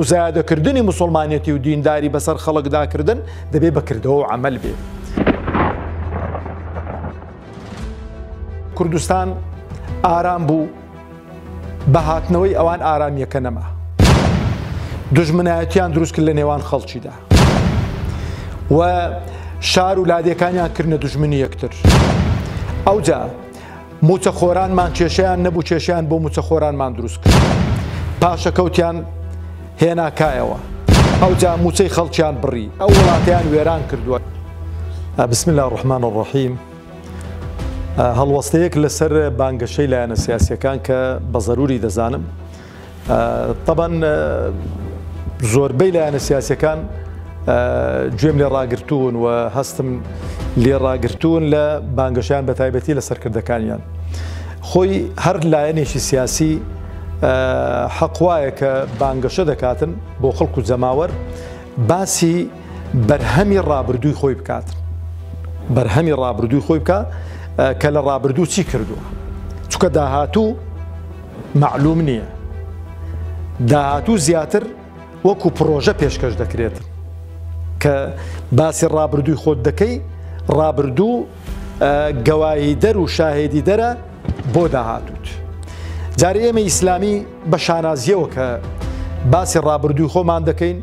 مزایدەکردنی مسلمانیەتی و دینداری بەسەر خەڵکداکردن دەبێت بەکردەوە و عەمەل بێ. کوردستان ئارام بوو بە هاتنەوەی ئەوان ئارامیەکە نەما. دوژمنایەتیان دروست کرد لە نێوان خەڵکیدا و شار و لادیەکانیان کردنە دوژمنی یەکتر. ئەوجا موچەخۆرانمان کێشەیان نەبوو، کێشیان بۆ موچەخۆرانمان دروست کرد. پاشەکەوتیان هێنا کایەوە، ئەوجا موچەی خەڵکیان بڕی، ئەو وڵاتیان وێران کردووە. بسم الله الرحمن الرحیم. هەڵوەستەیەک لەسەر بانگەشەی لایەنە سیاسیەکان کە بە ضروری دەزانم. طبعاً زۆربەی لایەنە سیاسیەکان گوێم لێ ڕاگرتوون و هەستم لێ ڕاگرتوون لە بانگەشیان بە تایبەتی لە سەرکردەکانیان. خۆی هەر لایەنێکی سیاسی حەق وایە کە بانگەشە دەکاتن بۆ خەڵک و جەماوەر باسی بەرهەمی ڕابردووی خۆی بکات، بەرهەمی ڕابردووی خۆی بکە کە لە ڕابردوو چی کردووە، چونکە داهاتوو معلوم نییە. داهاتوو زیاتر وەکو پرۆژە پێشکەش دەکرێت کە باسی ڕابردووی خۆت دەکەی، ڕابردوو گەوایی دەر و شاهێدی دەرە بۆ داهاتوت. جارێ ئێمە ئیسلامی بە شانازیەوە کە باسی ڕابردووی خۆمان دەکەین،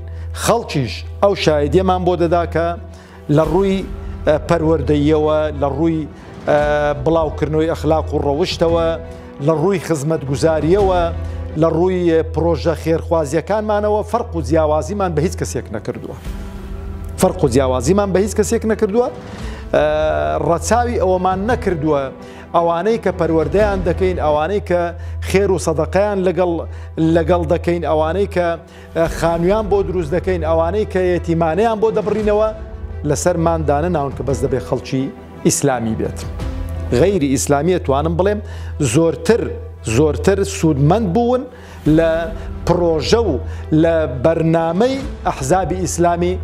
خەڵکیش ئەو شاهێدیەمان بۆ دەدا کە لە ڕووی پەروەردەییەوە، لە ڕووی بڵاوکردنەوەی ئەخلاق و ڕەوشتەوە، لە ڕووی خزمەتگوزاریەوە، لە ڕووی پرۆژە خێرخوازیەکانمانەوە فەرق و جیاوازیمان بە هیچ کەسێک نەکردووە. فەرق و جیاوازیمان بە هیچ کەسێک نەکردووە. ڕەچاوی ئەوەمان نەکردووە ئەوانەی کە پەروەردەیان دەکەین، ئەوانەی کە خێر و سەدەقەیان لەگەڵ دەکەین، ئەوانەی کە خانوویان بۆ دروست دەکەین، ئەوانەی کە یەتیمانەیان بۆ دەبڕینەوە لەسەرماندانە ناون کە بەس دەبێت خەڵکی ئیسلامی بێت. غەیری ئیسلامیە توانم بڵێم زۆرتر سوودمەند بوون لە پرۆژە و لە بەرنامەی ئەحزابی ئیسلامی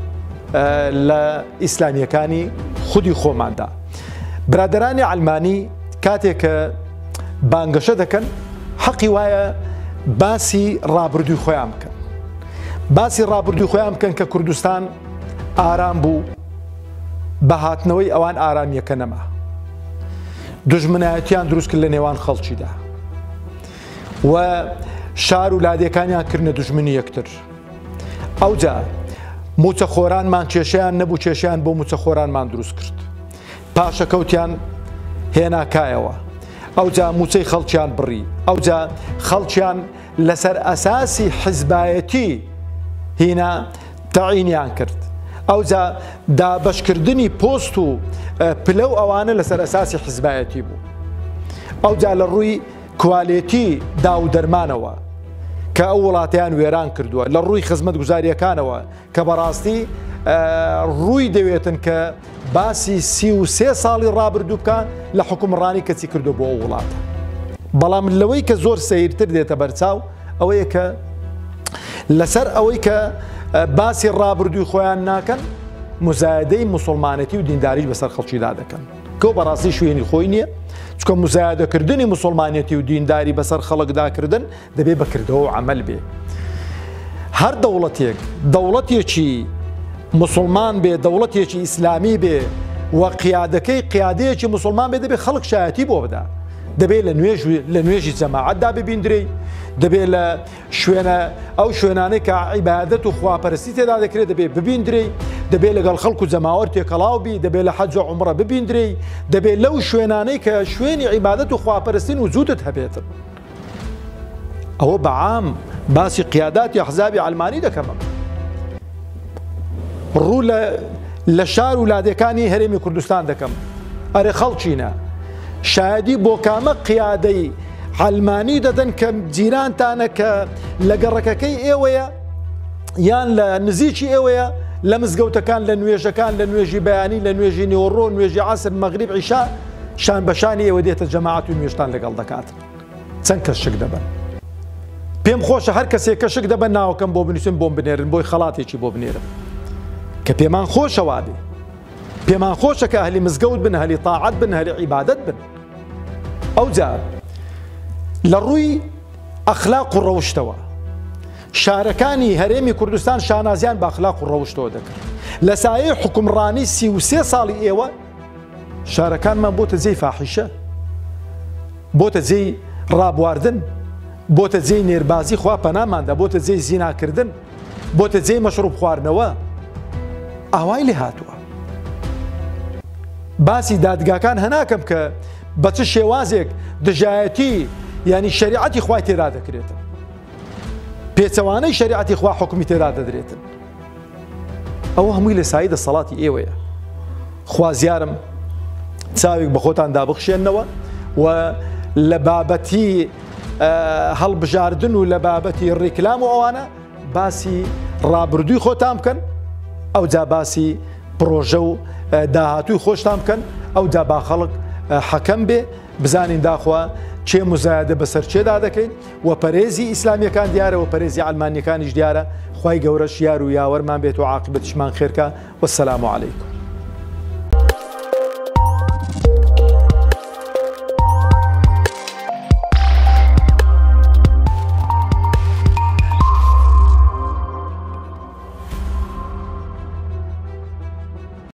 لە ئیسلامیەکانی خودی خۆماندا. برادرانی عەلمانی کاتێک کە بانگەشە دەکەن حەقی وایە باسی ڕابردووی خۆیان بکەن، باسی ڕابردووی خۆیان بکەن کە کوردستان ئارام بوو بە هاتنەوەی ئەوان ئارامیەکە نەما. دوژمنایەتیان دروست کرد لە نێوان خەڵکیدا و شار و لادیەکانیان کردنە دوژمنی یەکتر. ئەوجا موچەخۆرانمان کێشەیان نەبوو، کێشیان بۆ موچەخۆرانمان دروست کرد. پاشەکەوتیان هێنا کایەوە، ئەوجا موچەی خەڵکیان بڕی، ئەوجا خەڵکیان لەسەر ئەساسی حیزبایەتی هینا تەعینیان کرد. ئەوجا دابەشکردنی پۆست و پلە و ئەوانە لەسەر ئەساسی حیزبایەتی بوو. ئەوجا لە ڕووی کوالێتی داو دەرمانەوە کە ئەو وڵاتیان وێران کردووە، لە ڕووی خزمەت گوزاریەکانەوە کە بەڕاستی ڕووی دەوێتن کە باسی 33 ساڵی ڕابردوو بکە لە حکومڕانی کەچی کردو بۆ ئەو وڵاتە. بەڵام لەوەی کە زۆر سەیرتر دێتە بەرچاو ئەوەیە کە لەسەر ئەوەی کە باسی ڕابردووی خۆیان ناکەن، مزایدەی مسلمانەتی و دینداریش بەسەر خەڵکیدا دەکەن کە بەڕاستی شوێنی خۆی نییە، چکە مزایدەکردنی مسلمانەتی و دینداری بەسەر خەڵکداکردن دەبێت بەکردەوە و عەمەل بێ. هەر دەوڵەتێکی مسلمان بێ، دەوڵەتێکی ئیسلامی بێ و قیادەکەی قیادەیەکی مسلمان بێ، دەبێت خەڵک شایەتی بۆ بدە، دەبێت لە نوێژی جەماعەتدا ببیندرێ، دەبێت لە ئەو شوێنانەی کە عیبادەت و خواپەرستی تێدا دەکرێت دەبێت ببیندرێ، دەبێت لەگەڵ خەڵک و جەماوەر تێکەڵاو بی، دەبێت لە حەج و عومرە ببیندرێ، دەبێت لەو شوێنانەی کە شوێنی عیبادەت و خواپەرستین وجودت هەبێتن. ئەوە بەعام باسی قیاداتی ئەحزابی عەلمانی دەکەم. ڕوو لە شار و لادیەکانی هەرێمی کوردستان دەکەم. ئەرێ خەڵکینە شایدی بۆ کامە قیادەی عەلمانی دەدەن کە جیرانتانە کە لە گەڕەکەکەی ئێوەیە یان لە نزیکی ئێوەیە، لە مزگەوتەکان، لە نوێژەکان، لە نوێژی بەیانی، لە نوێژی نیوەڕۆ، نوێژی عەسر، مەغریب، عیشا، شان بەشانی ئێوە دێتە جەماعەت و نوێژتان لەگەڵ دەکاتن. چەند کەس شک دەبن. پێم خۆشە هەر کەسێک کە شک دەبن ناوەکەم بۆ بنووسن بۆم بنێرن، بۆی خەڵاتێکی بۆ بنێرم کە پێمان خۆشەوا بێ. پێمان خۆشە کە ئەهلی مزگەوت بن، ئەهلی تاعەت بن، ئەهلی عیبادەت بن. ئەوجا لە ڕووی ئەخلاق و ڕەوشتەوە شارەکانی هەرێمی کوردستان شانازیان بە ئەخلاق و ڕەوشتەوە دەکرد. لە سایەی حکومڕانی 33 ساڵی ئێوە شارەکانمان بۆتە جێی فاحیشە، بۆتە جێی ڕابواردن، بۆتە جێی نێربازی خوا پەناماندا، بۆتە جێی زیناکردن، بۆتە جێی مەشروب خواردنەوە. ئاوای لێ هاتووە. باسی دادگاکان هەناکەم کە بە چ شێوازێک دژایەتی ینی شریعەتی خوای تێدا دەکرێتن، پێچەوانەی شریعەتی خوا حکمی تێدا دەدرێتن. ئەوە هەمووی لە سایی دەسەڵاتی ئێوەیە. خوازیارم چاوێک بە خۆتان دابخشێنەوە و لە بابەتی هەڵبژاردن و لە بابەتی ڕیکلام و ئەوانە باسی ڕابردووی خۆتان بکەن، ئەو جا باسی پرۆژە و داهاتووی خۆشتان بکەن، ئەو جا با خەڵک حەکەم بێ، بزانین داخوا چێ مزایدە بەسەر چێدا دەکەین و پەرێزی ئیسلامیەکان دیارە و پەرێزی ئەلمانیەکانیش دیارە. خوای گەورەش یار و یاوەرمان بێت و عاقبەتیشمان خێرکە. وەسەلام عەلەیکم.